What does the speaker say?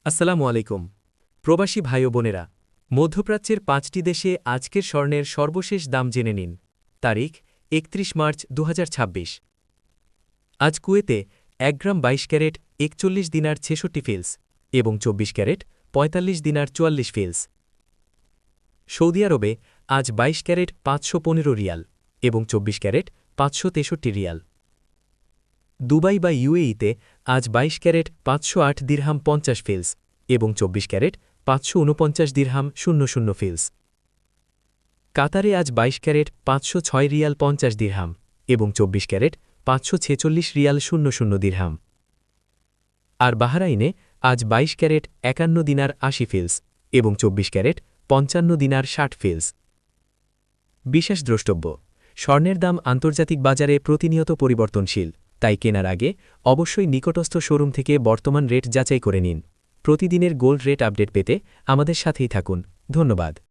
আসসালামু আলাইকুম প্রবাসী ভাই ও বোনেরা মধ্যপ্রাচ্যের ৫টি দেশে আজকের স্বর্ণের সর্বশেষ দাম জেনে নিন তারিখ ৩১ মার্চ ২০২৬ আজ কুয়েতে ১ গ্রাম ২২ ক্যারেট ৪১ দিনার ৬৬ ফিলস এবং ২৪ ক্যারেট ৪৫ দিনার ৪৪ ফিলস সৌদি আরবে আজ ২২ ক্যারেট ৫১৫ রিয়াল এবং ২৪ ক্যারেট ৫৬৩ রিয়াল দুবাই বা ইউএইতে আজ ২২ ক্যারেট ৫০৮ দিরহাম ৫০ ফিলস এবং ২৪ ক্যারেট ৫৪৯ দিরহাম ০০ ফিলস কাতারে আজ ২২ ক্যারেট ৫০৬ রিয়াল ৫০ দিরহাম এবং ২৪ ক্যারেট ৫৪৬ রিয়াল ০০ দিরহাম আর বাহরাইনে আজ ২২ ক্যারেট ৫১ দিনার ৮০ ফিলস এবং ২৪ ক্যারেট ৫৫ দিনার ৬০ ফিলস বিশেষ দ্রষ্টব্য স্বর্ণের দাম আন্তর্জাতিক বাজারে প্রতিনিয়ত পরিবর্তনশীল তাই কেনার আগে অবশ্যই নিকটস্থ শোরুম থেকে বর্তমান রেট যাচাই করে নিন প্রতিদিনের গোল্ড রেট আপডেট পেতে আমাদের সাথেই থাকুন ধন্যবাদ